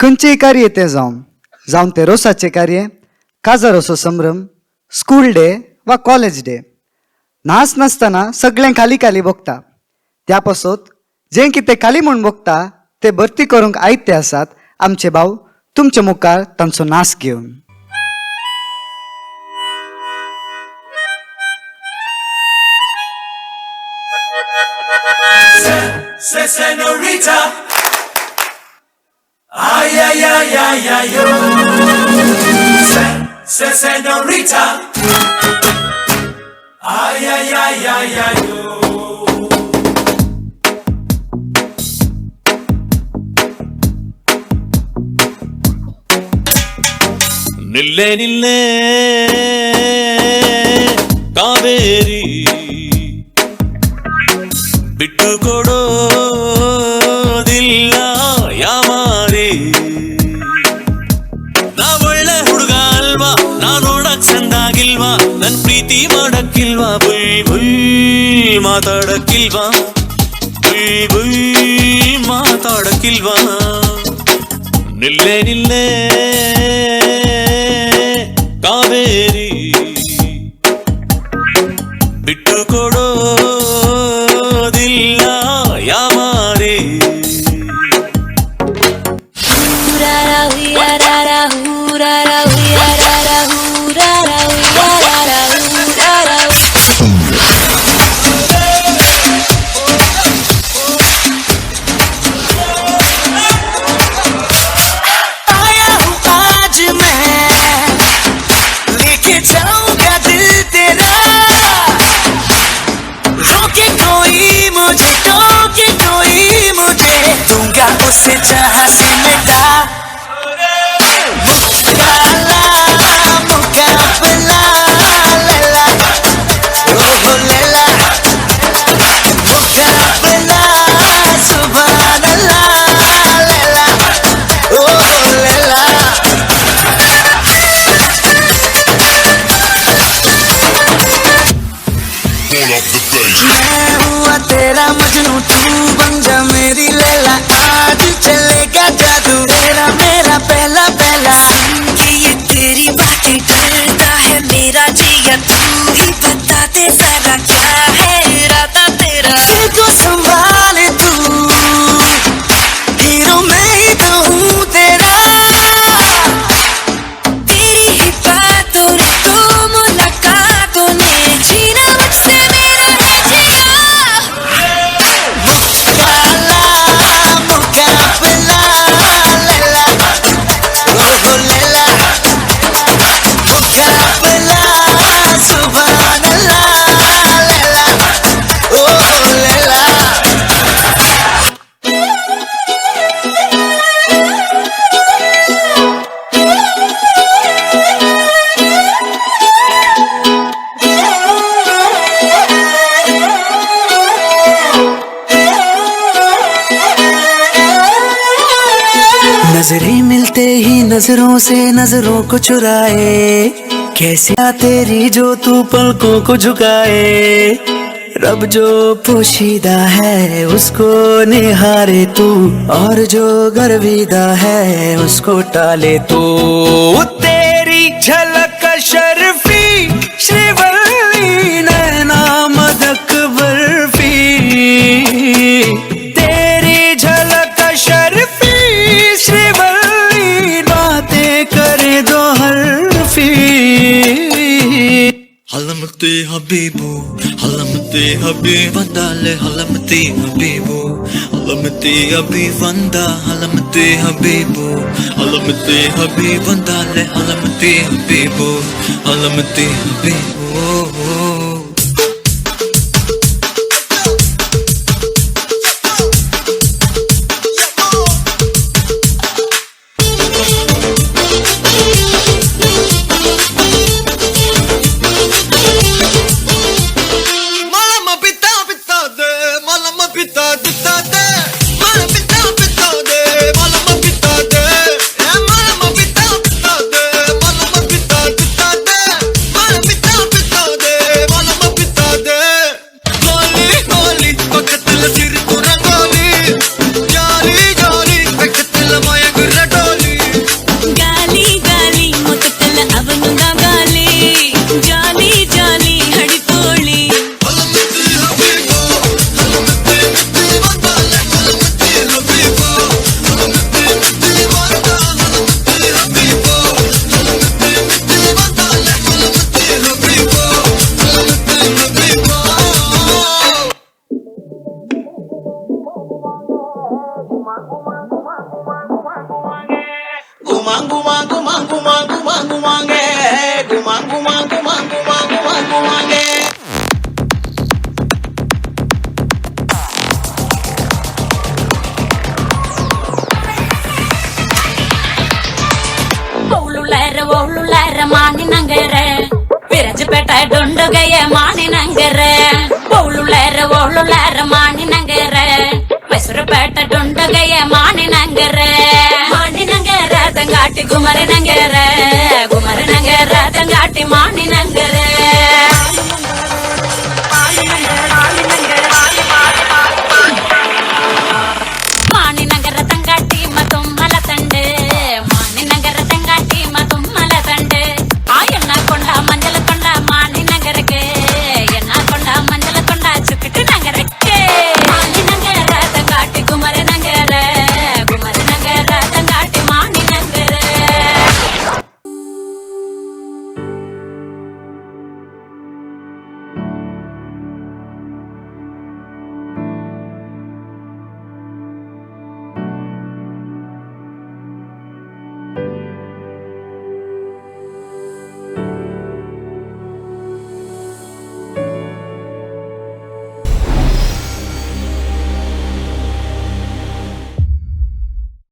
खंयचेय कार्य ते जावं ते रोसाचे कार्य, काजार असो संभ्रम, स्कूल डे वा कॉलेज डे, नाच नासतना सगळें खाली खाली बघता. त्या पासत जें कितें खाली म्हूण बघता ते भरती करूंक आयते आसात आमचे भाव तुमचे मुखार तांचो नाच घेवन. Senorita, ay ay ay ay ay yo. Senorita, ay ay ay ay ay yo. ನಿಲ್ಲೆ ನಿಲ್ಲೆ Kaveri ಬಿಟ್ಟು ಕೊಡೋದಿಲ್ಲ ಯಾಮಾರಿ. ನಾ ಒಳ್ಳೆ ಹುಡುಗ ಅಲ್ವಾ, ನಾ ನೋಡಕ್ ಚಂದಾಗಿಲ್ವಾ, ನನ್ ಪ್ರೀತಿ ಮಾಡಕ್ಕಿಲ್ವಾ, ಬುಯ್ ಬುಯ್ ಮಾತಾಡಕ್ಕಿಲ್ವಾ, ಬುಯ್ ಬುಯ್ ಮಾತಾಡಕ್ಕಿಲ್ವಾ. ನಿಲ್ಲೆ ನಿಲ್ಲೆ ಕಾವೇರಿ ಬಿಟ್ಟು ಕೊಡೋದಿಲ್ಲ ಯಾಮಾರಿ. उससे जहाँ से मिटा मुकाला मुकाबला लैला ओहो लैला मुकाबला सुभान अल्लाह लैला ओहो लैला. मैं हुआ तेरा मजनू, तू बन जा मेरी लैला. आज चलेगा जादू तेरा मेरा पहला पहला. कि ये तेरी बातें करता है मेरा जिया, तू ही बता दे जरा क्या है इरादा तेरा. दिल को संभाले तू, हीरो मैं ही तो हूँ तेरा. तेरी ही बातों ने तो मुलाकातों ने जीना मुझसे मेरा जिया. मुकाला मुकाबला लैला ओहो लैला मुकाबला सुभान अल्लाह लैला ओहो लैला. नजरें मिलते ही नजरों से नजरों को चुराए, कैसे आ तेरी जो तू पलकों को झुकाए. रब जो पोशीदा है उसको निहारे तू, और जो गर्विदा है उसको टाले तू. तेरी झलक शर्फी श्रीवल्ली नैना मदक बर्फी, तेरी झलक शर्फी श्रीवल्ली बातें करे दो हरफी. हलमते हबीबो हलमते हबीबंदाले हलमते हबीबो हलमते हबीबंदा हलमते हबीबो हलमते हबीबंदाले हलमते हबीबो हलमते हबीबो. குமாங் குமாங் குமாங் குமாங் குமாங் குமாங்கே குமாங் குமாங் குமாங் குமாங் குமாங் குமாங்கே ஒழுளார மானி நங்கர விரஜப்பேட்ட டொண்டுகைய மானி நங்கர ஒழுளார மானி நங்கர மைசூரப்பேட்ட டொண்டுகைய மானி நங்கர தங்காட்டி குமர நங்கர